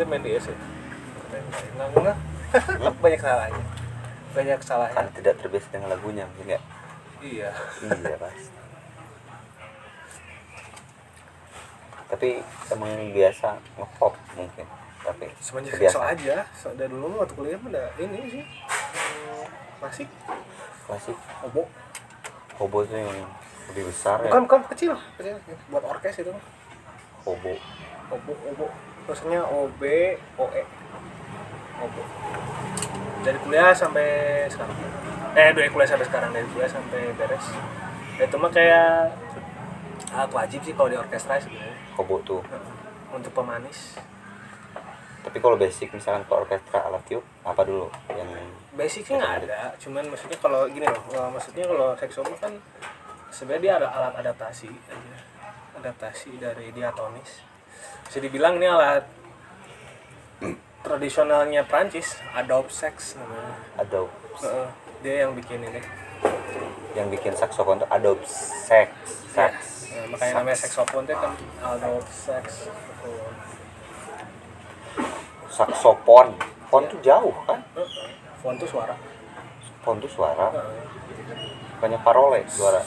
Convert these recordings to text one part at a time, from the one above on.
main di ES ya? Enggak. Banyak salahnya. Banyak salahnya. Kan tidak terbiasa dengan lagunya mungkin ya? Iya. Iya pasti. Tapi emang biasa nge-pop mungkin. Tapi semenjak sekso aja. Dari dulu waktu kuliah mah ada ini sih. Klasik. Hobo itu yang lebih besar. Bukan kecil. Buat orkes itu. Hobo. Terusnya OE. Hobo. Dari kuliah sampai sekarang. Dari kuliah sampai beres. Itu mah kayak alat wajib sih kalau di orkestra sebenarnya. Hobo tuh. Untuk pemanis. Tapi kalau basic misalkan ke orkestra alat tiup apa dulu yang basic sih nggak ada, cuman maksudnya kalau gini loh, kalau saxophone kan sebenarnya dia ada alat adaptasi dari diatonis. Bisa dibilang ini alat tradisionalnya Prancis, Adobe Sax namanya. Adobe. Dia yang bikin ini. Yang bikin saxophone tuh Adobe Sax. Ya, makanya namanya saxophone itu kan Adobe Sax. Saxophone. Font tuh jauh kan? Font tuh suara. Banyak parole suara.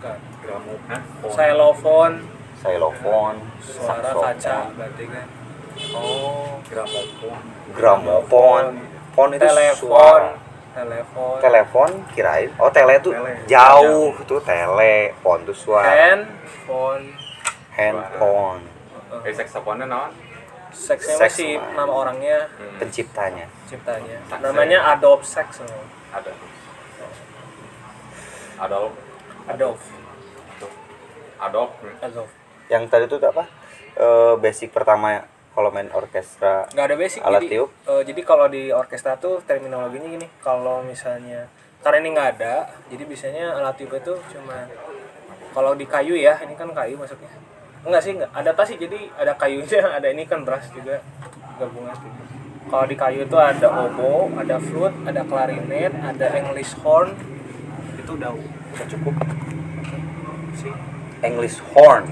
Bukan. Xylophone. Suara kaca berarti kan. Oh, Gramofon. Font itu suara. Telepon kirain. Oh, tele tuh jauh tuh tele. Font tuh suara. Handphone. Saxophone naon? Saxnya masih nama orangnya, penciptanya. Namanya Adobe Sax. Adobe. Yang tadi tuh apa? Basic pertama kalau main orkestra. Nggak ada basic. Alat tiup. Jadi kalau di orkestra tuh terminologinya gini. Kalau misalnya karena ini nggak ada, jadi biasanya alat tiup itu cuma kalau di kayu ya, ini kan kayu masuknya. Enggak sih, adaptasi, jadi ada kayunya, ada ini kan brass juga gabungan gitu. Kalau di kayu itu ada oboe, ada flute, ada klarinet, ada English horn. Itu udah cukup sih. English horn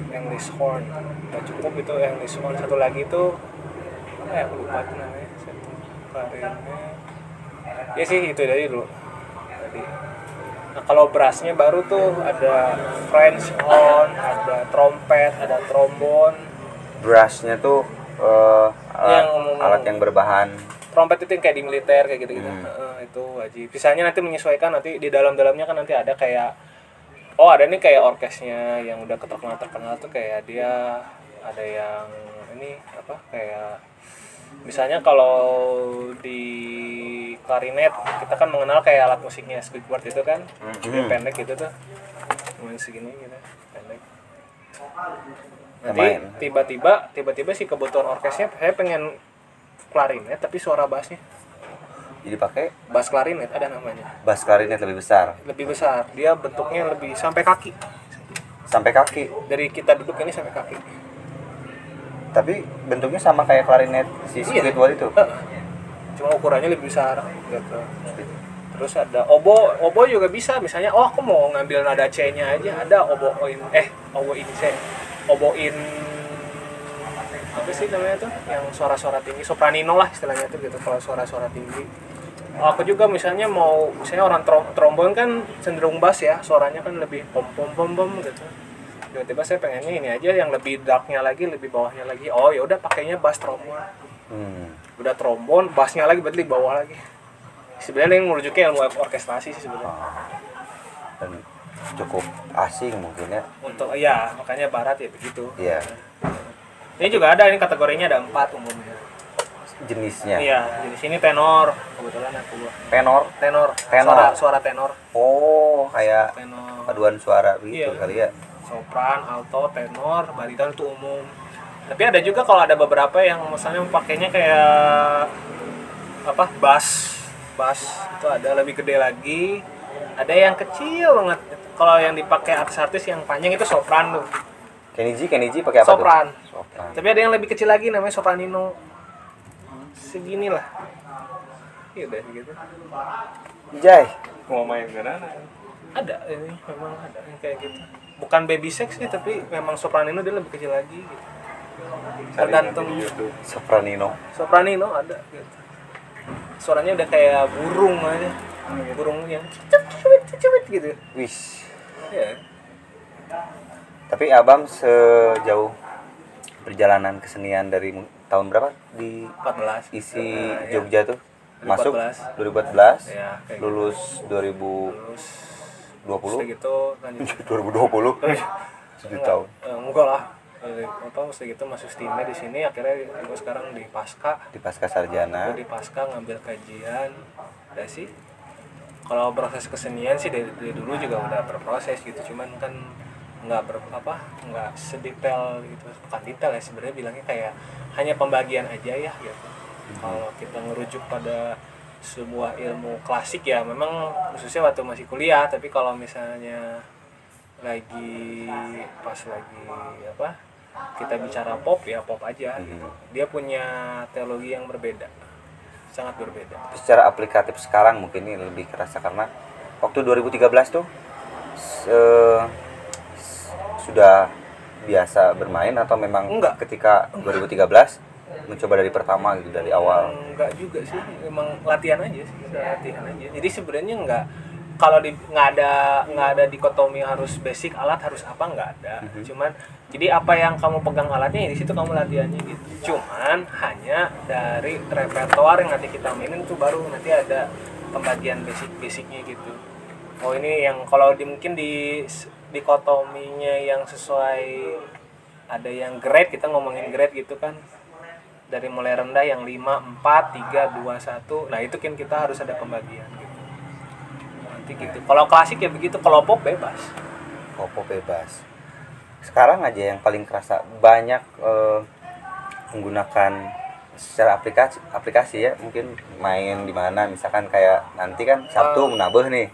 Udah cukup itu English horn. Satu lagi itu apa ya, aku lupa itu namanya. Satu klarinet. Ya sih itu dari dulu. Nah, kalau brassnya baru tuh ada French horn, ada trompet, ada trombon. Brassnya tuh alat yang berbahan. Trompet itu yang kayak di militer kayak gitu-gitu. Itu wajib. Sisanya nanti menyesuaikan, nanti di dalamnya kan nanti ada kayak ada nih kayak orkesnya yang udah terkenal tuh kayak dia ada yang ini apa kayak misalnya kalau di klarinet kita kan mengenal kayak alat musiknya Squidward itu kan, pendek gitu tuh, main segini gitu, pendek. Nanti tiba-tiba sih kebutuhan orkesnya, saya pengen klarinet tapi suara bassnya. Jadi pakai bass klarinet, ada namanya. Bass klarinet lebih besar. Dia bentuknya lebih sampai kaki. Dari kita duduk ini sampai kaki. Tapi bentuknya sama kayak klarinet si Squidward itu. Cuma ukurannya lebih besar gitu. Terus ada oboe juga bisa. Misalnya aku mau ngambil nada C-nya aja, ada oboin apa sih namanya tuh? Yang suara-suara tinggi, sopranino lah istilahnya tuh gitu kalau suara-suara tinggi. Aku juga misalnya orang trombon kan cenderung bass ya, suaranya kan lebih pom gitu. Tiba-tiba saya pengennya ini aja yang lebih darknya lagi, lebih bawahnya lagi. Oh ya udah pakainya bass trombon. Udah trombon, bassnya lagi berarti di bawah lagi. Sebenarnya yang merujuknya ilmu orkestrasi sih sebenarnya. Dan cukup asing mungkin ya. Makanya barat ya begitu. Iya. Ini juga ada, ini kategorinya ada 4 umumnya. jenisnya. Iya, jenis ini tenor. Kebetulan aku tenor. Suara tenor. Oh, kayak Tenor. paduan suara gitu Iya. kali ya. Sopran, alto, tenor, bariton itu umum. Tapi ada juga kalau ada beberapa yang misalnya pakainya kayak apa? Bass itu ada lebih gede lagi. Ada yang kecil banget. Kalau yang dipakai artis-artis yang panjang itu sopran tuh. Keniji pakai apa Sopran. tuh? Sopran. Tapi ada yang lebih kecil lagi namanya sopranino. Segini lah. Iya udah gitu. Jai. Mau main mana? Ada ini memang ada yang kayak gitu. Bukan baby sex sih tapi memang sopranino dia lebih kecil lagi gitu. Tergantung di YouTube. Sopranino ada gitu. Suaranya udah kayak burung aja. Burung yang cuit gitu. Wis. Ya. Tapi Abam sejauh perjalanan kesenian dari tahun berapa di 14 isi Nah, Jogja tuh? Masuk 2014. 2014, Ya, kayak lulus Terus 2020, gitu lanjut 2020, 7 tahun. enggak lah. Setelah gitu masuk STIME di sini akhirnya gue sekarang di Pasca. Di pasca sarjana. Gue di Pasca ngambil kajian. Udah sih. Kalau proses kesenian sih dari dulu juga udah berproses gitu. Cuman kan nggak sedetail gitu. Bukan detail ya sebenarnya bilangnya kayak hanya pembagian aja ya gitu. Kalau kita ngerujuk pada sebuah ilmu klasik ya memang khususnya waktu masih kuliah, tapi kalau misalnya lagi kita bicara pop ya pop aja gitu. Dia punya teologi yang berbeda, sangat berbeda. Secara aplikatif sekarang mungkin ini lebih kerasa karena waktu 2013 tuh sudah biasa bermain atau memang Enggak. ketika 2013 mencoba dari pertama gitu dari awal? Enggak juga sih, memang latihan aja sih, latihan aja. Jadi sebenarnya kalau nggak ada dikotomi harus basic alat harus apa nggak ada. Cuman jadi apa yang kamu pegang alatnya di situ kamu latihannya gitu. Cuman hanya dari repertoar yang nanti kita mainin itu baru nanti ada pembagian basicnya gitu. Oh ini yang kalau mungkin di dikotominya yang sesuai, ada yang grade, kita ngomongin grade gitu kan, dari mulai rendah yang 5, 4, 3, 2, 1. Nah itu kan kita harus ada pembagian gitu. Nanti gitu. Kalau klasik ya begitu, kalau pop bebas. Pop bebas. Sekarang aja yang paling kerasa banyak menggunakan secara aplikasi ya, mungkin main di mana misalkan kayak nanti kan Sabtu menabeh nih.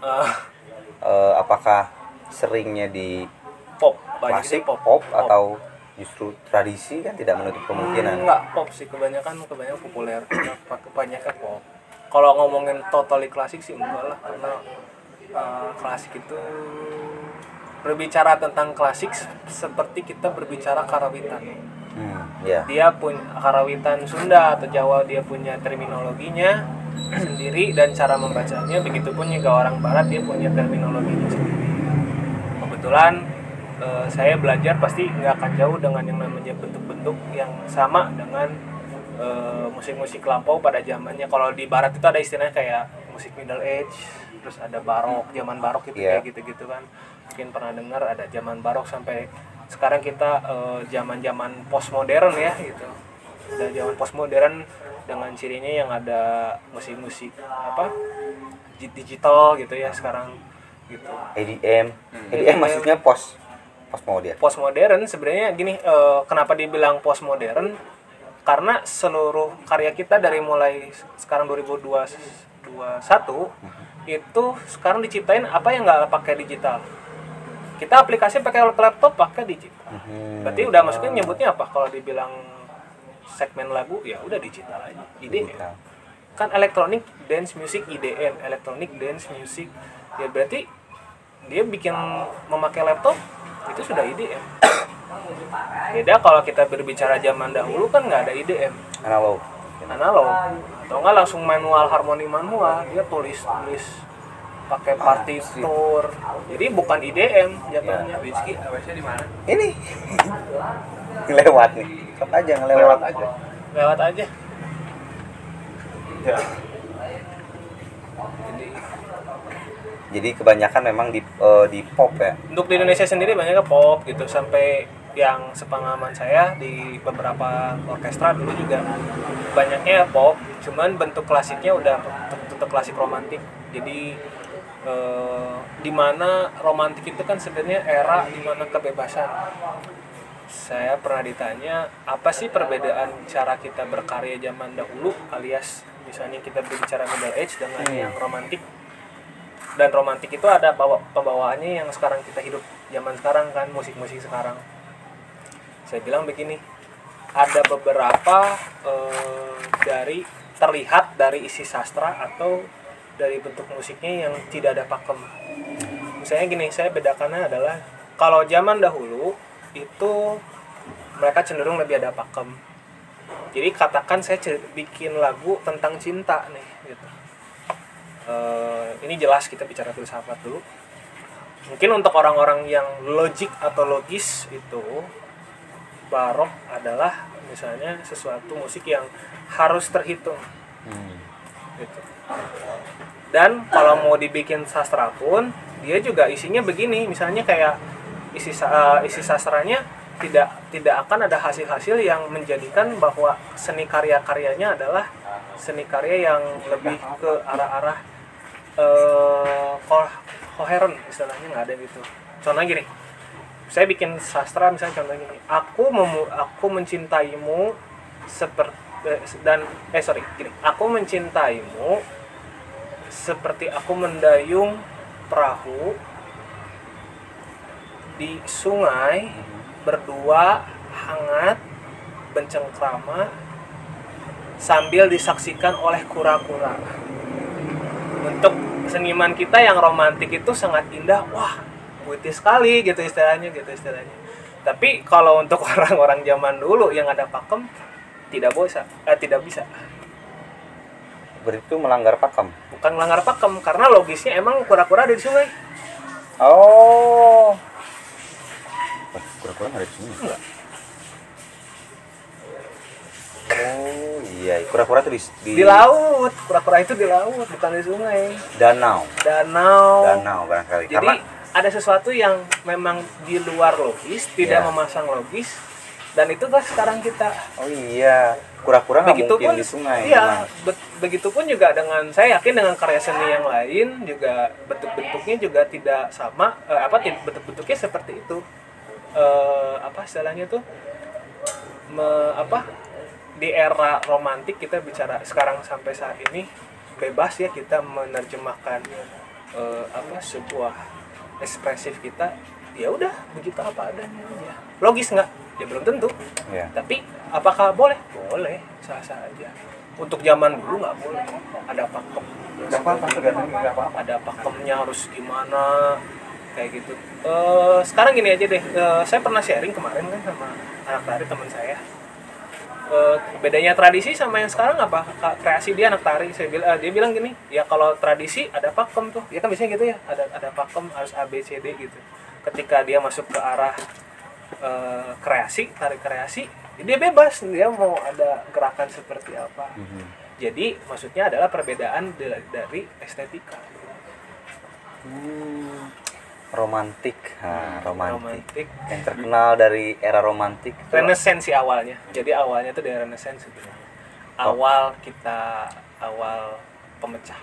Apakah seringnya di Pop, klasik, pop. atau justru tradisi kan tidak menutup kemungkinan? Enggak, pop sih kebanyakan populer. Kebanyakan pop. Kalau ngomongin totally klasik sih enggak lah, karena klasik itu berbicara tentang klasik seperti kita berbicara karawitan. Yeah. Dia punya karawitan Sunda atau Jawa, dia punya terminologinya sendiri dan cara membacanya. Begitupun juga orang Barat, dia punya terminologinya sendiri. Kebetulan saya belajar pasti nggak akan jauh dengan yang namanya bentuk-bentuk yang sama dengan musik-musik lampau pada zamannya. Kalau di Barat itu ada istilahnya kayak musik Middle Age, terus ada barok, zaman barok itu kayak gitu-gitu kan. Mungkin pernah dengar ada zaman barok sampai sekarang kita zaman-zaman postmodern ya gitu. Ada zaman postmodern dengan cirinya yang ada musik-musik digital gitu ya sekarang gitu. EDM maksudnya postmodern sebenarnya gini, kenapa dibilang postmodern? Karena seluruh karya kita dari mulai sekarang 2021 itu sekarang diciptain apa yang nggak pakai digital. Kita aplikasi pakai laptop, pakai digital. Berarti udah masuknya nyebutnya apa? Kalau dibilang segmen lagu ya udah digital aja. IDM. Kan electronic dance music IDM, electronic dance music. Ya berarti dia bikin memakai laptop itu sudah IDM. Beda kalau kita berbicara zaman dahulu kan nggak ada IDM. Analog. Atau nggak langsung manual, harmoni manual, dia tulis pakai partitur. Jadi bukan IDM jatuhnya. Rizky, awesnya di mana? Ini lewat nih. Sok aja ngelewat aja. Lewat aja. Ya. Jadi kebanyakan memang di pop ya. Untuk di Indonesia sendiri banyaknya pop gitu, sampai yang sepengalaman saya di beberapa orkestra dulu juga banyaknya pop, cuman bentuk klasiknya udah bentuk klasik romantik. Jadi dimana romantik itu kan sebenarnya era dimana kebebasan. Saya pernah ditanya apa sih perbedaan cara kita berkarya zaman dahulu alias misalnya kita berbicara middle age dengan yang romantik. Dan romantik itu ada pembawaannya yang sekarang kita hidup zaman sekarang kan, musik-musik sekarang. Saya bilang begini, ada beberapa terlihat dari isi sastra atau dari bentuk musiknya yang tidak ada pakem. Misalnya gini, saya bedakannya adalah kalau zaman dahulu itu mereka cenderung lebih ada pakem. Jadi katakan saya bikin lagu tentang cinta nih gitu. Ini jelas kita bicara filsafat dulu. Mungkin untuk orang-orang yang logik atau logis itu barok adalah misalnya sesuatu musik yang harus terhitung. Gitu. Dan kalau mau dibikin sastra pun dia juga isinya begini, misalnya kayak isi sastranya tidak akan ada hasil-hasil yang menjadikan bahwa seni karya-karyanya adalah seni karya yang lebih ke arah-arah koheren, istilahnya nggak ada gitu. Contohnya gini, saya bikin sastra misalnya contohnya gini, aku mencintaimu aku mencintaimu seperti aku mendayung perahu di sungai berdua hangat bencengkrama sambil disaksikan oleh kura-kura. Untuk seniman kita yang romantik itu sangat indah, wah puitis sekali gitu istilahnya. Tapi kalau untuk orang-orang zaman dulu yang ada pakem tidak bisa. Berarti itu melanggar pakem? Bukan melanggar pakem, karena logisnya emang kura-kura ada di sungai. Oh, kura-kura ada di sungai? Enggak. Oh iya, kura-kura itu di laut. Kura-kura itu di laut, bukan di sungai. Danau barangkali. Jadi ada sesuatu yang memang di luar logis, tidak memasang logis, dan itu kan sekarang kita. Oh iya, kura-kura nggak mungkin di sungai. Iya, begitupun juga dengan, saya yakin dengan karya seni yang lain juga bentuk-bentuknya juga tidak sama. Bentuk-bentuknya seperti itu. Istilahnya tuh di era romantik kita bicara sekarang sampai saat ini bebas ya kita menerjemahkan sebuah ekspresif kita, ya udah begitu apa adanya aja. Logis nggak? Ya belum tentu. Yeah. Tapi apakah boleh? Boleh, sah-sah aja. Untuk zaman dulu nggak boleh. Ada pakem. Ada pakemnya harus gimana kayak gitu. Sekarang gini aja deh. Saya pernah sharing kemarin kan sama anak tari teman saya. Bedanya tradisi sama yang sekarang apa? Kreasi dia anak tari. Dia bilang gini, ya kalau tradisi ada pakem tuh. Ya kan biasanya gitu ya. Ada pakem harus A B C D gitu. Ketika dia masuk ke arah tarik kreasi, dia bebas, dia mau ada gerakan seperti apa. Jadi maksudnya adalah perbedaan dari estetika. Romantik yang terkenal dari era romantik. Renaissance awalnya. Jadi awalnya itu dari Renaissance sebenarnya. Awal pemecah.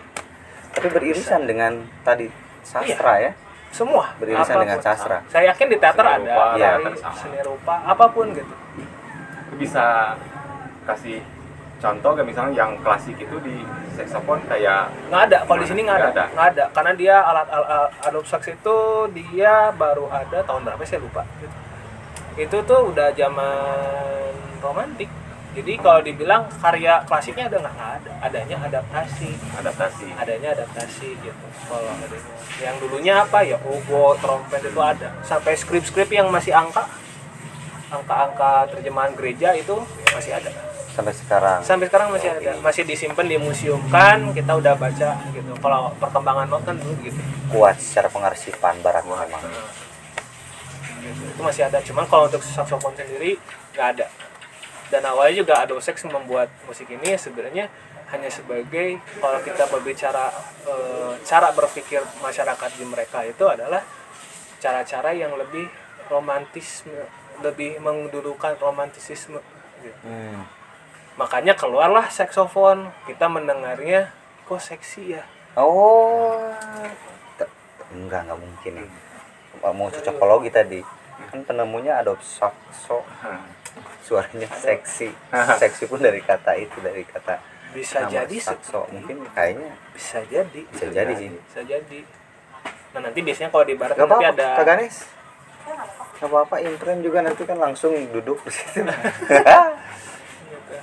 Tapi beririsan dengan tadi sastra ya. Semua beririsan dengan sastra. Saya yakin di teater seni ada rupa, dari seni rupa apapun gitu. Bisa kasih contoh kayak misalnya yang klasik itu di saxophone kayak nggak ada, kalau di sini nggak ada karena dia alat Adobe Sax itu dia baru ada tahun berapa saya lupa gitu. Itu tuh udah zaman romantik. Jadi kalau dibilang karya klasiknya ada nggak ada, adanya adaptasi gitu. Kalau adanya yang dulunya apa ya, oboe, trompet itu ada, sampai skrip-skrip yang masih angka terjemahan gereja itu masih ada sampai sekarang masih ada, masih disimpan di museum kan, kita udah baca gitu. Kalau perkembangan not kan dulu gitu kuat secara pengarsipan barat memang gitu. Itu masih ada, cuman kalau untuk saxophone sendiri nggak ada. Dan awalnya juga Adobe Sax membuat musik ini sebenarnya hanya sebagai, kalau kita berbicara cara berpikir masyarakat di mereka itu adalah cara-cara yang lebih romantis lebih mendulukan romantisisme gitu. Makanya keluarlah saksofon, kita mendengarnya kok seksi ya. Oh, enggak mungkin ya. Mau cocokologi tadi kan penemunya Adobe Saxo, suaranya seksi. Seksi pun dari kata itu, dari kata bisa nama jadi Saxo. Mungkin kayaknya bisa jadi sih. Bisa jadi. Nah nanti biasanya kalau di barat Gak nanti apa-apa, ada Kak Ganes. Gak apa-apa, intern juga nanti kan langsung duduk di situ. gitu.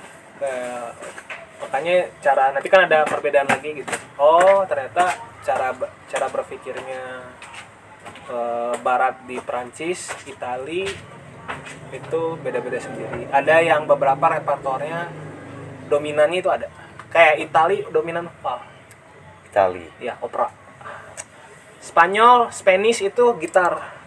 Makanya cara nanti kan ada perbedaan lagi gitu. Oh ternyata cara berpikirnya barat di Prancis, Itali itu beda-beda sendiri. Ada yang beberapa repertoarnya dominannya itu ada. Kayak Itali dominan opera. Itali. Ya, opera. Spanish itu gitar.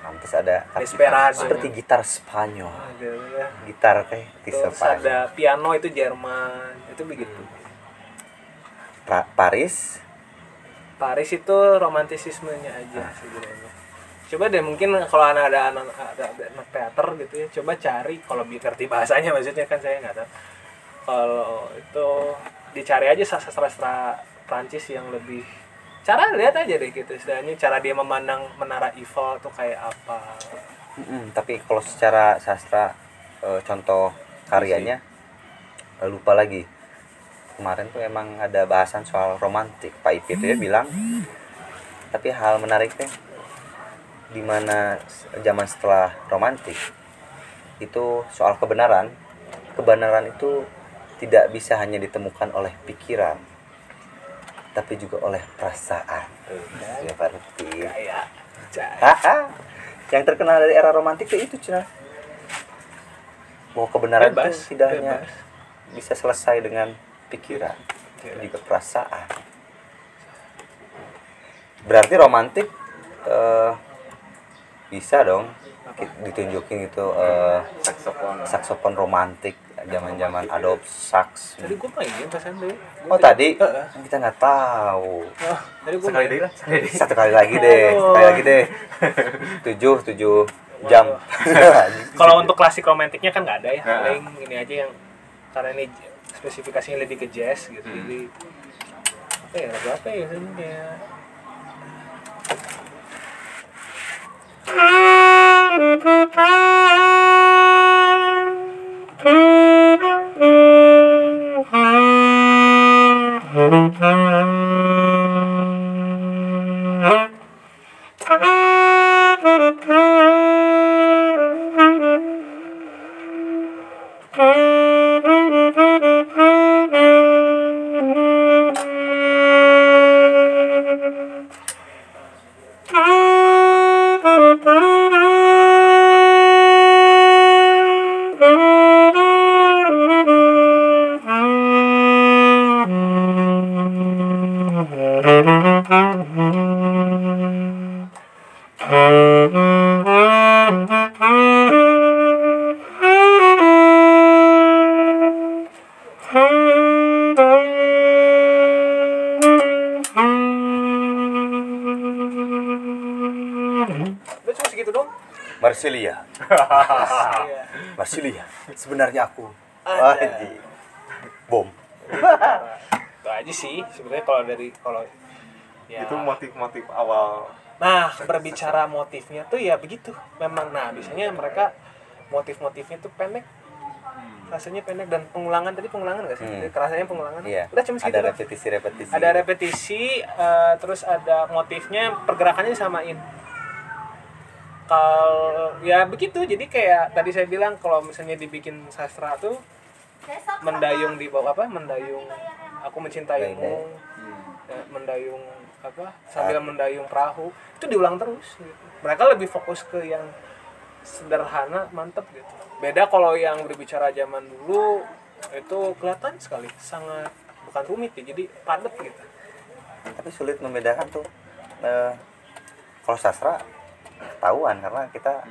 Pantes ada Desperado. seperti gitar Spanyol. Ya. Gitar kayak di Terus Spanyol. ada piano itu Jerman. Itu begitu. Paris itu romantisismenya aja sebenarnya. Coba deh mungkin kalau ada anak teater gitu ya, coba cari kalau ngerti bahasanya, maksudnya kan saya nggak tahu. Kalau itu dicari aja sastra Prancis yang lebih, cara lihat aja deh gitu, istilahnya cara dia memandang Menara Eiffel tuh kayak apa. Tapi kalau secara sastra contoh karyanya lupa lagi. Kemarin tuh emang ada bahasan soal romantik. Pak Ipit ya bilang, tapi hal menariknya di mana zaman setelah romantik itu soal kebenaran itu tidak bisa hanya ditemukan oleh pikiran, tapi juga oleh perasaan. Ya berarti yang terkenal dari era romantik itu Cina, bahwa kebenaran itu tidak hanya bisa selesai dengan pikiran, tapi juga perasaan. Berarti romantik bisa dong ditunjukin itu saksofon romantik zaman-zaman Adobe Sax. Tadi gue mainin pasan deh. Oh tadi kita nggak tahu. Tadi gue sekali deh lah. Satu kali lagi deh. 7 jam. Kalau untuk klasik romantiknya kan nggak ada ya. Paling ini aja yang karena ini spesifikasinya lebih ke jazz gitu. Jadi apa ya sebenarnya? Udah cuma segitu dong. Marsilia. Sebenarnya aku. Bom. Itu aja sih sebenarnya kalau ya. Itu motif-motif awal. Nah, berbicara motifnya tuh ya begitu. Memang biasanya mereka motif-motifnya tuh pendek. Rasanya pendek dan pengulangan nggak sih? Rasanya pengulangan. Iya. Udah cuma segitu. Ada repetisi. Ada repetisi, terus ada motifnya, pergerakannya disamain. Kalau ya begitu, jadi kayak tadi saya bilang kalau misalnya dibikin sastra tuh mendayung di bawah mendayung aku mencintaimu, mendayung sambil mendayung perahu, itu diulang terus gitu. Mereka lebih fokus ke yang sederhana, mantep gitu. Beda kalau yang berbicara zaman dulu itu kelihatan sekali sangat bukan rumit ya, jadi padat gitu. Tapi sulit membedakan tuh kalau sastra ketahuan karena kita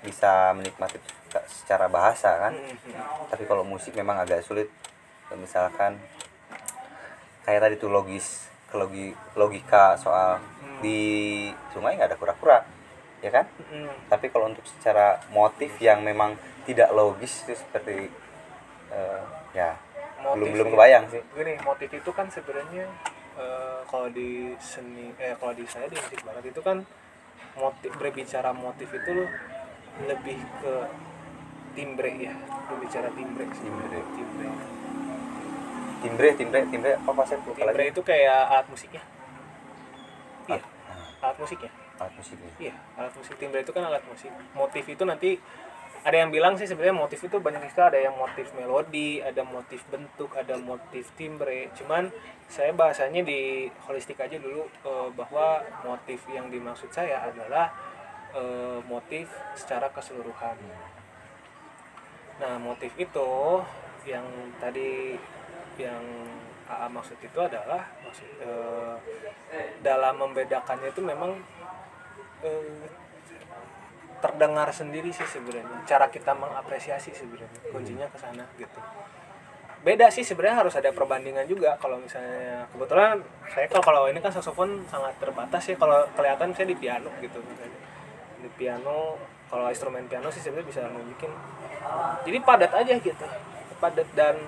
bisa menikmati secara bahasa kan. Tapi kalau musik memang agak sulit. Misalkan kayak tadi tuh logika soal di sungai nggak ada kura-kura, ya kan? Tapi kalau untuk secara motif yang memang tidak logis itu seperti ya belum kebayang sih. Gini, motif itu kan sebenarnya kalau di seni kalau di saya di musik barat itu kan motif, berbicara motif itu lebih ke timbre ya, berbicara timbre sih. Timbre apa sih? Timbre itu kayak alat musiknya. Iya, alat musiknya. Alat musiknya. Iya, alat musik. Timbre itu kan alat musik. Motif itu nanti ada yang bilang sih sebenarnya motif itu banyak istilah, ada yang motif melodi, ada motif bentuk, ada motif timbre. Cuman saya bahasanya di holistik aja dulu, bahwa motif yang dimaksud saya adalah motif secara keseluruhan. Nah, motif itu yang tadi yang AA maksud itu adalah dalam membedakannya itu memang terdengar sendiri sih sebenarnya, cara kita mengapresiasi sebenarnya kuncinya ke sana gitu. Beda sih sebenarnya, harus ada perbandingan juga. Kalau misalnya kebetulan saya kalau ini kan saksofon sangat terbatas ya, kalau kelihatan saya di piano gitu misalnya. Di piano, kalau instrumen piano sih sebenarnya bisa nunjukin, jadi padat aja gitu, padat dan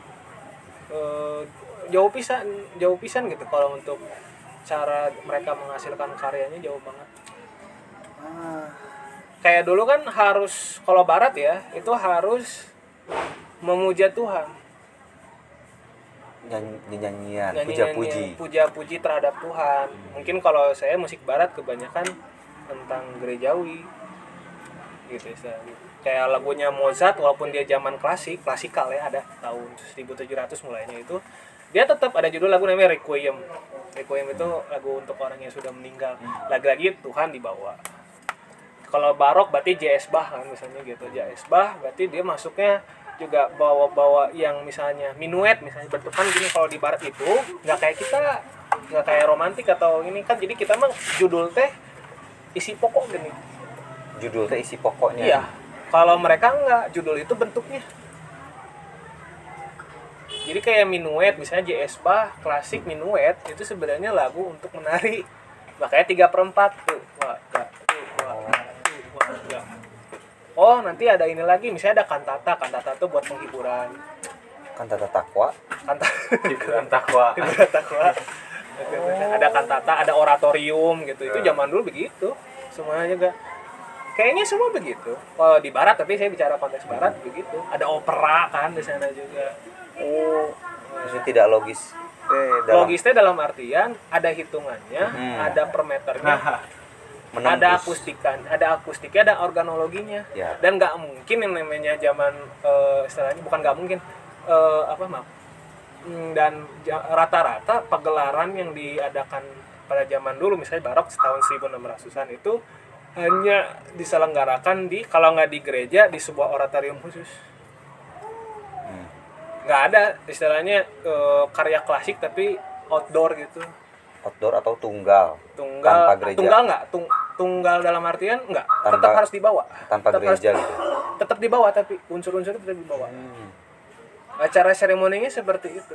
jauh pisan gitu. Kalau untuk cara mereka menghasilkan karyanya jauh banget. Kayak dulu kan harus, kalau barat ya itu harus memuja Tuhan, nyanyian puja-puji terhadap Tuhan. Mungkin kalau saya musik barat kebanyakan tentang gerejawi gitu istilahnya. Kayak lagunya Mozart, walaupun dia zaman klasikal ya, ada tahun 1700 mulainya, itu dia tetap ada judul lagu namanya Requiem. Requiem itu lagu untuk orang yang sudah meninggal. Lagi-lagi Tuhan dibawa. Kalau barok berarti J.S. Bach kan misalnya gitu. J.S. Bach berarti dia masuknya juga bawa-bawa yang misalnya minuet, misalnya bentukan gini. Kalau di barat itu nggak kayak kita, nggak kayak romantik atau ini kan. Jadi kita mah judul teh isi pokok gini. Judul teh isi pokoknya. Iya. Kalau mereka nggak, judul itu bentuknya. Jadi kayak minuet, misalnya J.S. Bach klasik minuet itu sebenarnya lagu untuk menari. Makanya 3/4 tuh. Oh, nanti ada ini lagi, misalnya ada kantata. Kantata tuh buat penghiburan. Kantata takwa. Hiburan takwa. Ada kantata, ada oratorium gitu. Itu zaman dulu begitu. Semuanya juga. Kayaknya semua begitu. Kalau di barat, tapi saya bicara konteks barat begitu. Ada opera kan di sana juga. Oh, maksudnya tidak logis. Logisnya dalam artian ada hitungannya, ada per meternya. Ada akustiknya, ada organologinya. Ya. Dan nggak mungkin yang namanya zaman istilahnya, bukan nggak mungkin, dan rata-rata pagelaran yang diadakan pada zaman dulu, misalnya barok tahun 1600-an itu hanya diselenggarakan di, kalau nggak di gereja, di sebuah oratorium khusus. Nggak ada istilahnya karya klasik tapi outdoor gitu. Outdoor atau tunggal tanpa gereja. Tunggal nggak, tunggal dalam artian nggak, tetap harus dibawa tanpa tetap gereja gitu. Tetap dibawa, tapi unsur-unsur tetap dibawa. Acara seremoninya seperti itu.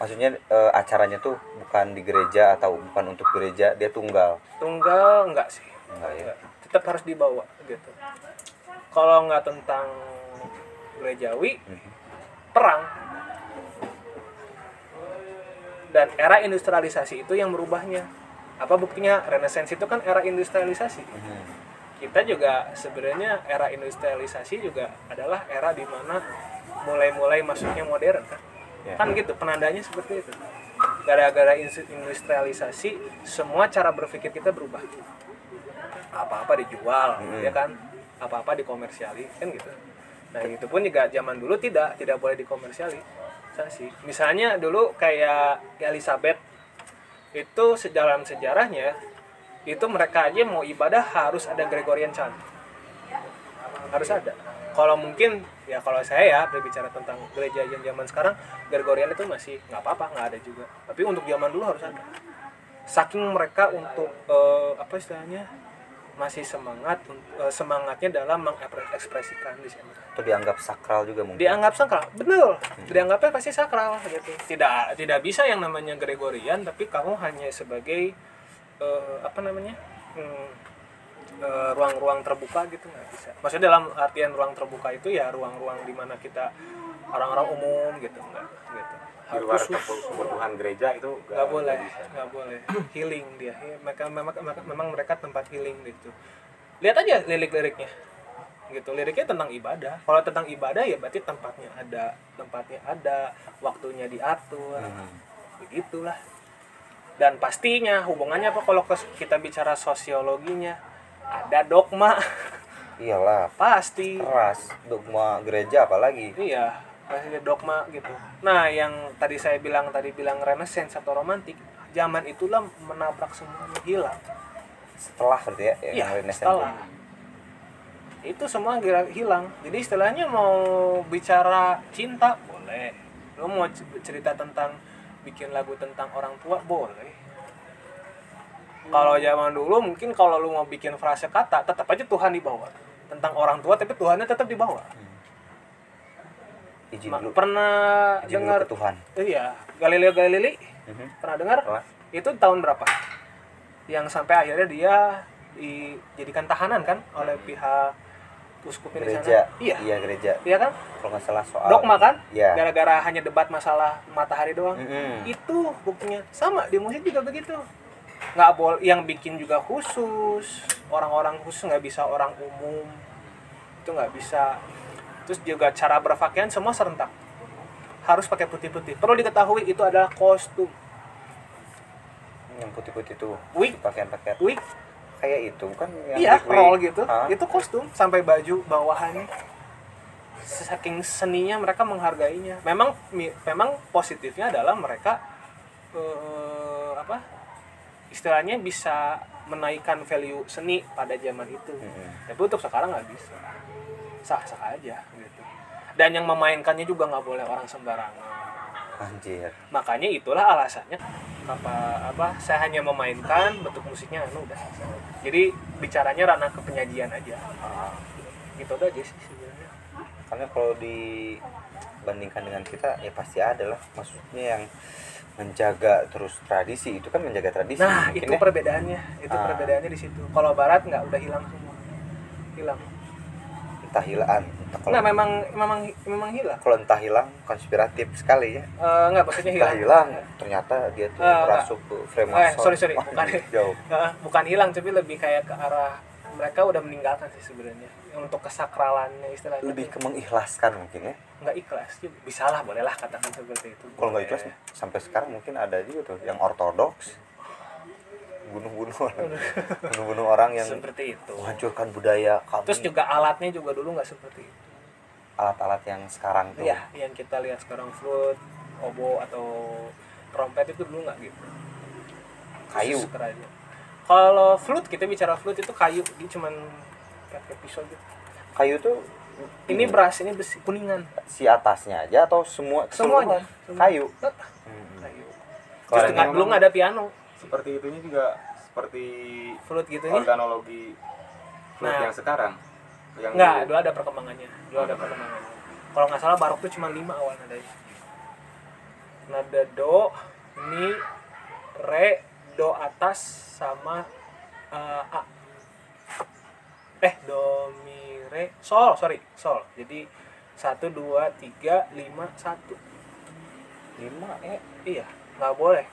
Maksudnya acaranya tuh bukan di gereja atau bukan untuk gereja, dia tunggal nggak sih, enggak ya, tetap harus dibawa gitu. Kalau nggak tentang gerejawi, perang. Dan era industrialisasi itu yang merubahnya. Apa buktinya? Renaissance itu kan era industrialisasi. Kita juga sebenarnya era industrialisasi juga adalah era di mana mulai masuknya modern kan. Kan gitu, penandanya seperti itu. Gara-gara industrialisasi, semua cara berpikir kita berubah. Apa-apa dijual, ya kan? Apa-apa dikomersiali, kan gitu. Nah, itu pun juga zaman dulu tidak boleh dikomersialisasi. Misalnya dulu kayak Elizabeth itu dalam sejarahnya itu mereka aja mau ibadah harus ada Gregorian chant, harus ada. Kalau mungkin ya, kalau saya ya berbicara tentang gereja yang zaman sekarang, Gregorian itu masih nggak apa-apa, nggak ada juga. Tapi untuk zaman dulu harus ada. Saking mereka untuk apa istilahnya, masih semangatnya dalam mengekspresikan di sana. Itu dianggap sakral juga mungkin. Dianggap sakral, betul. Dianggapnya pasti sakral gitu. Tidak bisa yang namanya Gregorian tapi kamu hanya sebagai ruang-ruang terbuka gitu nggak bisa. Maksudnya dalam artian ruang terbuka itu ya ruang-ruang di mana kita orang-orang umum gitu nggak gitu. Di luar Khusus kebutuhan gereja itu nggak boleh, bisa. nggak boleh. Healing dia. Memang mereka tempat healing gitu. Lihat aja lirik-liriknya gitu, liriknya tentang ibadah. Kalau tentang ibadah ya berarti tempatnya ada, waktunya diatur, begitulah. Dan pastinya hubungannya apa kalau kita bicara sosiologinya, ada dogma. Iyalah, Pasti. keras dogma gereja apalagi. Iya, pasti ada dogma gitu. Nah, yang tadi saya bilang Renaissance atau romantik, zaman itulah menabrak semuanya, hilang. Setelah berarti ya Iya, yang Renaissance setelah itu semua hilang. Jadi istilahnya mau bicara cinta boleh, lo mau cerita tentang bikin lagu tentang orang tua boleh. Kalau zaman dulu mungkin kalau lu mau bikin frase kata tetap aja Tuhan di bawah. Tentang orang tua tapi Tuhannya tetap di bawah. izin dulu Pernah izin dulu dengar? ke Tuhan. Iya, Galileo Galilei. Pernah dengar? Pernah. Itu tahun berapa? Yang sampai akhirnya dia dijadikan tahanan kan oleh pihak uskup di sana. Gereja. Iya. Iya gereja. Iya kan? Kalau nggak salah soal Dogma kan? Iya. Gara-gara hanya debat masalah matahari doang. Mm-mm. Itu buktinya sama di musik juga begitu. Nggak boleh, yang bikin juga khusus, orang-orang khusus, nggak bisa orang umum, itu nggak bisa. Terus juga cara berpakaian semua serentak, harus pakai putih-putih. Perlu diketahui itu adalah kostum. Yang putih-putih tuh Wig. pakaian-pakaian Wig, kayak itu bukan yang iya, wig-wig. roll gitu. Hah? Itu kostum sampai baju bawahannya. Saking seninya mereka menghargainya. Memang positifnya adalah mereka istilahnya bisa menaikkan value seni pada zaman itu. Tapi untuk sekarang nggak bisa. Sah-sah aja gitu. Dan yang memainkannya juga nggak boleh orang sembarangan. Anjir. Makanya itulah alasannya saya hanya memainkan bentuk musiknya udah. Jadi bicaranya ranah kepenyajian aja. Gitu aja sih sebenarnya. Karena kalau dibandingkan dengan kita ya pasti ada lah, maksudnya yang menjaga terus tradisi itu kan menjaga tradisi. Nah, mungkin itu ya. perbedaannya. Itu perbedaannya di situ. Kalau barat nggak, udah hilang semua. Hilang. Entah hilang, entah kalau Nah, memang hilang. kalau entah hilang konspiratif sekali ya. Nggak, maksudnya Entah hilang. hilang ternyata dia tuh Enggak. merasuk ke Freemason. Sorry, bukan. Jauh. Bukan hilang, tapi lebih kayak ke arah mereka udah meninggalkan sih sebenarnya. Untuk kesakralannya istilahnya. Lebih ke mengikhlaskan mungkin ya. Nggak ikhlas juga. Bisalah, bolehlah katakan seperti itu. Kalau nggak ikhlas sampai sekarang mungkin ada juga tuh yang ortodoks bunuh orang yang seperti itu. menghancurkan budaya kami. Terus juga alatnya juga dulu nggak seperti itu. Alat-alat yang sekarang tuh Iya, yang kita lihat sekarang flute, obo atau trompet itu dulu nggak gitu. kayu. Khusus kerajaan. Kalau flute, kita bicara flute itu kayu, dia cuman pakai pisau gitu. Kayu tuh Ini beras, ini besi, kuningan. si atasnya aja atau semuanya kayu. Kayu. Kalau Terus memang belum ada piano, seperti itunya juga seperti flute gitu nih. organologi flute Nah. yang sekarang. Yang Enggak, dulu. dulu ada perkembangannya. Kalau nggak salah barok tuh cuma 5 awal nadanya. Nada do, mi, re, do atas sama a. Do, mi, re, sol. Jadi 1 2 3 5 1. 5 Iya, nggak boleh.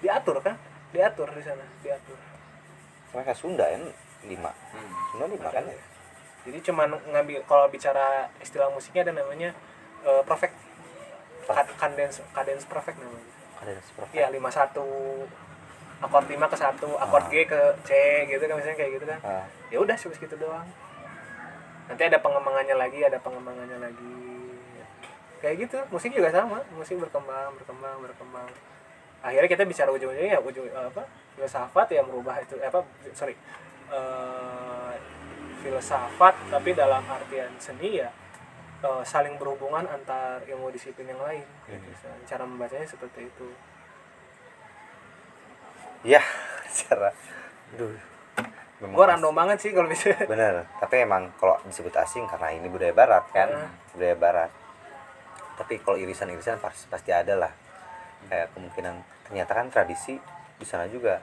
Diatur kan? Diatur di sana, diatur. mereka Sunda kan 5. Sunda 5 kan ya. Jadi cuman ngambil, kalau bicara istilah musiknya ada namanya perfect. Cadence perfect namanya. Ada seperti Iya, 5-1. Akord 5 ke 1, akord G ke C gitu kan, misalnya kayak gitu kan. Ya udah cuma segitu doang. Nanti ada pengembangannya lagi. Kayak gitu. Musik juga sama, musik berkembang. Akhirnya kita bicara ujung-ujungnya ya filsafat yang merubah itu filsafat, tapi dalam artian seni ya saling berhubungan antar ilmu disiplin yang lain. Cara membacanya seperti itu. ya secara Gua random banget sih kalau bisa. bener, tapi emang kalau disebut asing karena ini budaya barat kan, budaya barat. Tapi kalau irisan-irisan pasti ada lah, kayak kemungkinan ternyata kan tradisi di sana juga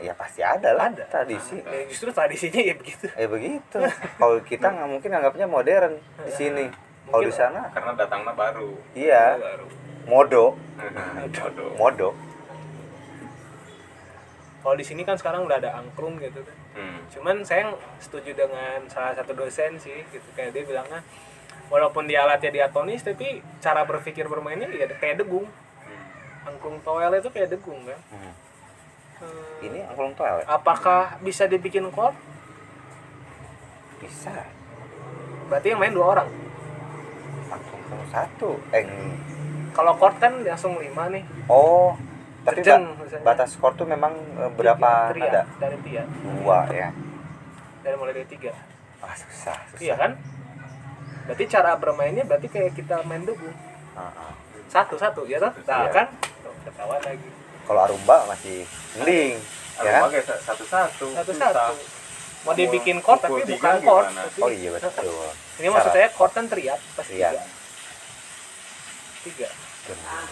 Ya pasti ada lah Ada. tradisi. Ya, justru tradisinya ya begitu. Begitu. Kalau kita nggak mungkin anggapnya modern di sini. Kalau di sana, karena datangnya baru. iya, Baru. modo. Jodoh. Modo. Kalau di sini kan sekarang udah ada angklung gitu kan. Cuman saya setuju dengan salah satu dosen sih gitu, kayak dia bilangnya walaupun dia alatnya diatonis tapi cara berpikir bermainnya ya kayak degung. Angklung toel itu kayak degung kan. Ini angklung toel. Apakah bisa dibikin chord? Bisa. Berarti yang main 2 orang. Angklung satu. Kalau chord kan langsung 5 nih. Oh, tapi Kejeng, misalnya. batas skor tuh memang berapa 3, ada? dari 3. 2 ya. Dari mulai dari 3. Susah. Iya kan? Berarti cara bermainnya berarti kayak kita main degung. Satu ya kan? Nah, Iya. kan? Tuh, ketawa lagi. Kalau Arumba masih mending, ya kan? Pakai satu-satu. Satu-satu. Mau dibikin chord tapi pukul bukan tiga chord. gimana? Tapi, Oh iya betul. ini maksud saya chord kan triad pasti Triad. 3.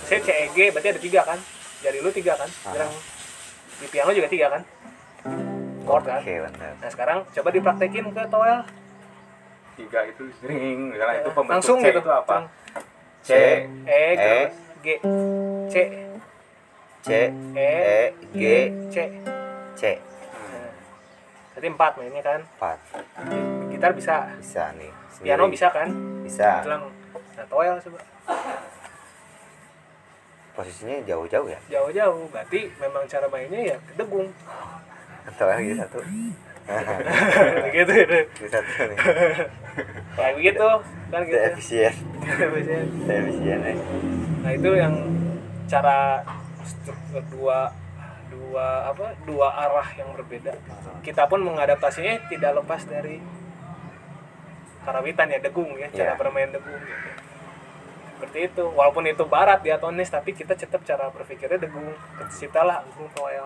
Saya CEG berarti ada 3 kan? Dari lu 3 kan? Sekarang di piano juga 3 kan? Chord kan? Oke, benar. Nah sekarang coba dipraktekin ke toel. 3 itu string, karena itu pembentuk Langsung C gitu. itu apa? C, E, G, C, C, E, G, C. C. Nah, berarti 4 mainnya kan? 4. Gitar bisa, Bisa nih. piano sendiri. bisa kan? Bisa. Bilang, nah toel coba. Posisinya jauh-jauh ya. Jauh-jauh, berarti memang cara mainnya ya degung. Atau lagi satu. Gitu gitu. Di satu nih. Kayak begitu kan gitu. Tidak efisien. Biasanya. Tidak efisien nih. Nah itu yang cara dua arah yang berbeda. Kita pun mengadaptasinya tidak lepas dari karawitan ya, degung ya, cara Iya. bermain degung gitu. Seperti itu, walaupun itu barat diatonis tapi kita tetap cara berpikirnya degung. Terciptalah angklung toel.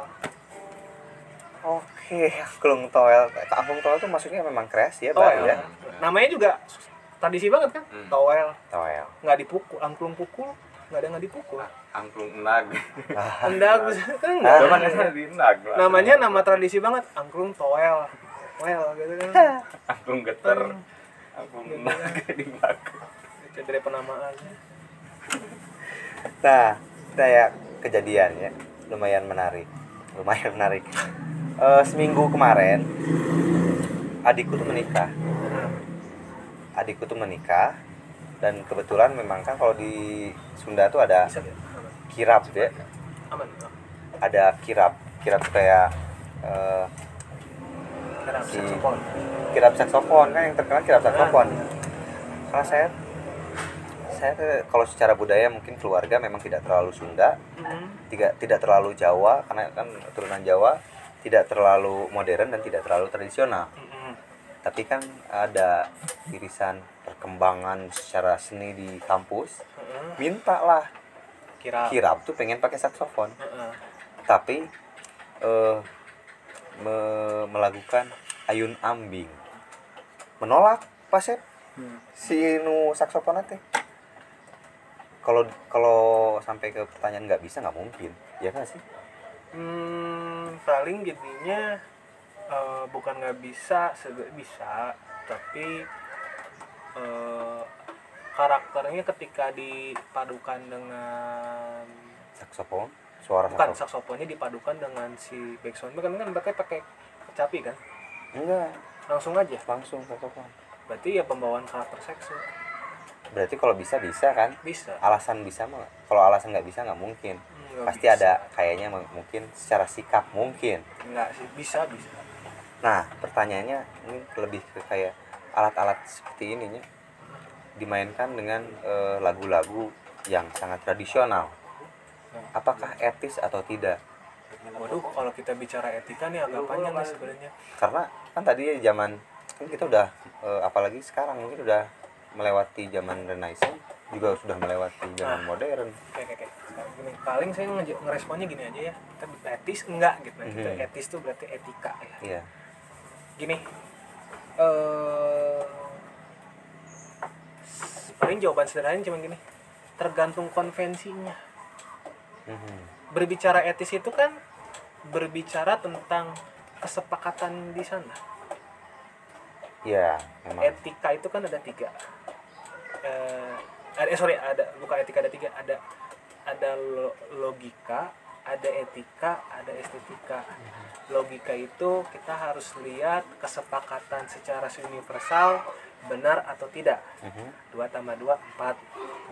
Oke, angklung toel. Angklung toel tuh maksudnya memang kreasi ya, baru Toel. ya. Namanya juga tradisi banget kan? Toel. Toel. Nggak dipukul, angklung pukul, nggak ada nggak dipukul. angklung enag. Enggak, kan enggak. Cuman kan di enag lah. Namanya nama tradisi banget, angklung toel. Toel gitu kan. angklung geter. Angklung enag di belakang. Itu dari penamaannya. Nah, saya kejadian ya, lumayan menarik. Seminggu kemarin, adikku tuh menikah, dan kebetulan memang kan kalau di Sunda tuh ada Bisa ya? kirap ya, Aman. ada kirap tuh kayak Sekarang Si- saksofon. kirap saksofon kan, yang terkenal kirap saksofon. Karena saya tuh kalau secara budaya mungkin keluarga memang tidak terlalu Sunda, tidak terlalu Jawa karena kan keturunan Jawa, tidak terlalu modern dan tidak terlalu tradisional. Tapi kan ada irisan perkembangan secara seni di kampus, mintalah kirap tuh pengen pakai saksofon, tapi melakukan ayun ambing, menolak pasep si nu saksofon teh. Kalau sampai ke pertanyaan nggak bisa, nggak mungkin ya kan sih. Paling jadinya bukan nggak bisa, bisa, tapi karakternya ketika dipadukan dengan Suara bukan saksofon saksofonnya dipadukan dengan si backsound kan mereka pakai kecapi kan, enggak, langsung aja. langsung saksofon. Berarti ya pembawaan karakter seksu Berarti kalau bisa kan, bisa. alasan bisa mah, kalau alasan nggak bisa nggak mungkin. Nggak Pasti bisa. ada kayaknya mungkin secara sikap mungkin. Nggak sih, bisa. Nah, pertanyaannya ini lebih ke kayak alat-alat seperti ininya dimainkan dengan lagu-lagu yang sangat tradisional. Apakah etis atau tidak? Waduh, kalau kita bicara etika nih agak panjang nih sebenarnya. Karena kan tadi zaman kan kita udah apalagi sekarang mungkin udah melewati zaman Renaissance, juga sudah melewati zaman modern. Kayak sekarang gini, paling saya ngeresponnya gini aja ya, kita etis enggak gitu. Nah, kita etis tuh berarti etika ya. Iya. Gini, paling jawaban sederhananya cuma gini, tergantung konvensinya. Berbicara etis itu kan berbicara tentang kesepakatan di sana. Ya, memang. Etika itu kan ada 3. Ada bukan etika, ada 3. Ada logika, ada etika, ada estetika. Logika itu kita harus lihat kesepakatan secara universal benar atau tidak. 2 tambah 2 4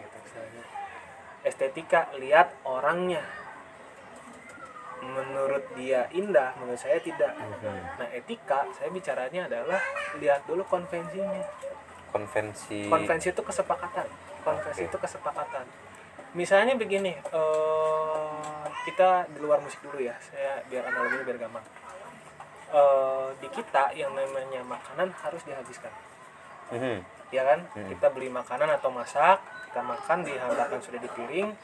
gitu misalnya. Estetika, lihat orangnya. Menurut dia indah, menurut saya tidak. Nah, etika saya bicaranya adalah lihat dulu konvensinya. Konvensi itu kesepakatan. Konvensi itu kesepakatan. Misalnya begini, kita di luar musik dulu ya. Saya biar analoginya biar gampang. Di kita yang namanya makanan harus dihabiskan. Ya kan? Kita beli makanan atau masak, kita makan dihantarkan sudah di piring,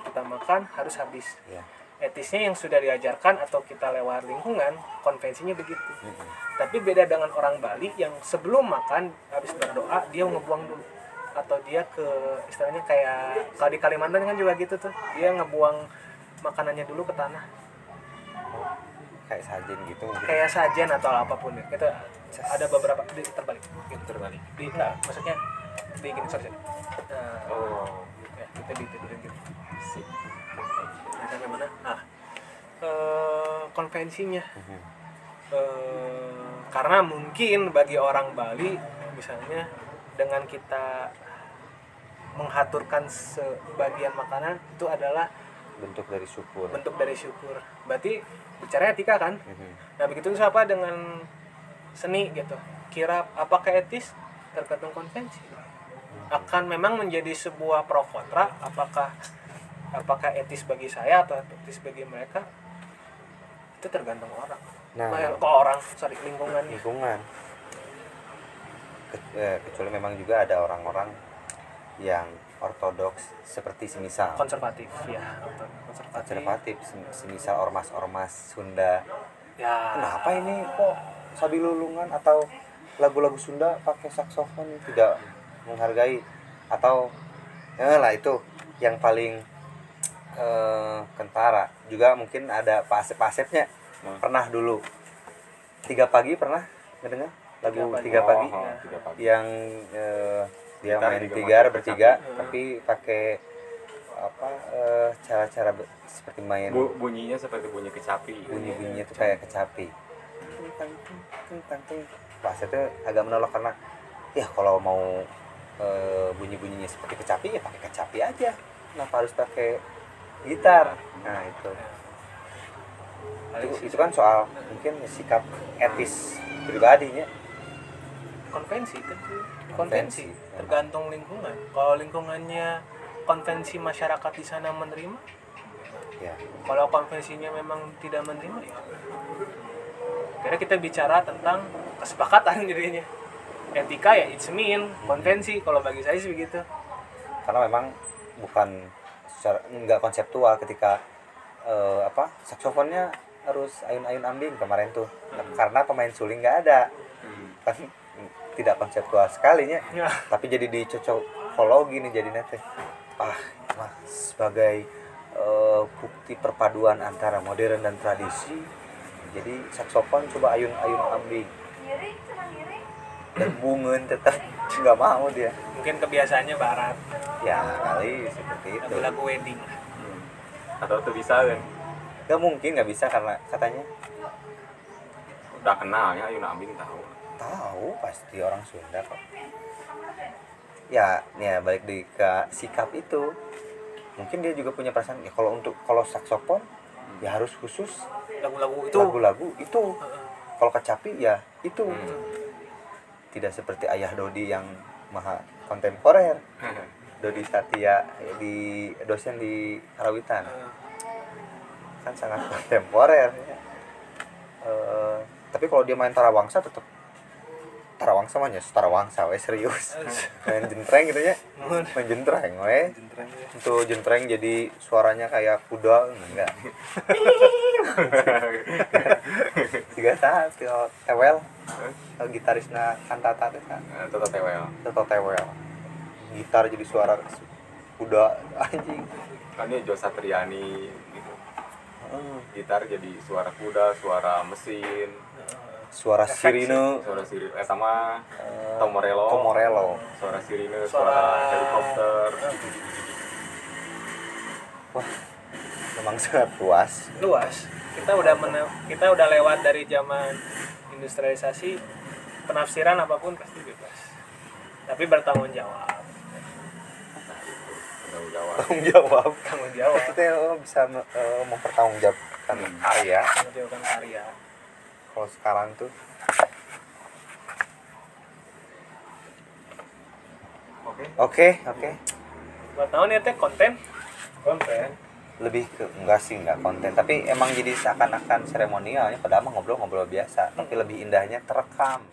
kita makan harus habis. Etisnya yang sudah diajarkan atau kita lewat lingkungan, konvensinya begitu. Tapi beda dengan orang Bali yang sebelum makan habis berdoa dia ngebuang dulu, atau dia ke istilahnya kayak kalau di Kalimantan kan juga gitu tuh, dia ngebuang makanannya dulu ke tanah. Kayak sajen gitu. Kayak sajen atau apapun ya. Kita ada beberapa terbalik. Enggak, maksudnya di gini sorry. Nah, ya, kita ditidurin gitu. Sampai mana? Konvensinya. Karena mungkin bagi orang Bali misalnya dengan kita menghaturkan sebagian makanan itu adalah bentuk dari syukur. Berarti bicara etika kan? Nah, begitu apa dengan seni gitu. Kira apakah etis? Tergantung konvensi. Akan memang menjadi sebuah pro kontra, apakah etis bagi saya atau etis bagi mereka, itu tergantung orang. Lingkungan. Kecuali memang juga ada orang-orang yang ortodoks seperti semisal konservatif, semisal ormas Sunda. Ya. Kenapa ini kok sabilulungan atau lagu-lagu Sunda pakai saksofon, tidak menghargai, atau lah itu yang paling kentara. Juga mungkin ada pasepnya. Pernah dulu 3 pagi pernah ngedengar lagu 3 pagi yang dia main bertiga tapi pakai cara-cara seperti main bunyinya seperti bunyi kecapi. Bunyinya tuh kayak kecapi. Pas itu agak menolak karena ya kalau mau bunyi-bunyinya seperti kecapi ya pakai kecapi aja. Kenapa harus pakai gitar? Nah, itu kan soal mungkin sikap etis pribadinya. Konvensi tergantung lingkungan. Kalau lingkungannya konvensi masyarakat di sana menerima, ya. Kalau konvensinya memang tidak menerima, ya. Karena kita bicara tentang kesepakatan jadinya. Etika ya it's mean, konvensi kalau bagi saya sih begitu. Karena memang bukan nggak konseptual ketika saksofonnya harus ayun-ayun ambing kemarin tuh. Karena pemain suling nggak ada. Kan tidak konseptual sekalinya. Tapi jadi dicocokologi nih jadi nete. Sebagai bukti perpaduan antara modern dan tradisi. Jadi saksofon coba ayun-ayun ambing. Dan bungun tetap nggak mau dia. Mungkin kebiasaannya barat. Ya kali seperti itu. Lagu wedding. Atau tuh bisa kan? Nggak bisa karena katanya udah kenal ya ayun ambing tahu pasti orang Sunda kok. Ya balik ke sikap itu. Mungkin dia juga punya perasaan ya kalau saksofon ya harus khusus lagu-lagu itu. Kalau kecapi ya itu. Tidak seperti Ayah Dodi yang maha kontemporer. Dodi Satya dosen di Karawitan. Kan sangat kontemporer ya. Tapi kalau dia main tarawangsa tetap tarawangsa serius. Main jentreng gitu ya. Main jentreng we. Untuk jentreng jadi suaranya kayak kuda enggak. Tiga saat tewel. Gitarisna kantata teh kan. Toto tewel. Gitar jadi suara kuda anjing. Kan dia Jo Satriani gitu. gitar jadi suara kuda, suara mesin, suara Efek sirine, suara sirine sama Tomorello, suara sirine, Suara- suara helikopter. wah memang sangat luas. Luas. Kita udah lewat dari zaman industrialisasi, penafsiran apapun pasti bebas. Tapi bertanggung jawab. Tanggung jawab. Tanggung jawab. Tanggung jawab. Maksudnya lo bisa mempertanggungjawabkan karya. Mengerjakan karya. Kalau sekarang tuh Oke. oke Buat tahun ya teh konten. lebih ke enggak konten, tapi emang jadi seakan-akan seremonialnya, padahal mah ngobrol-ngobrol biasa, tapi lebih indahnya terekam.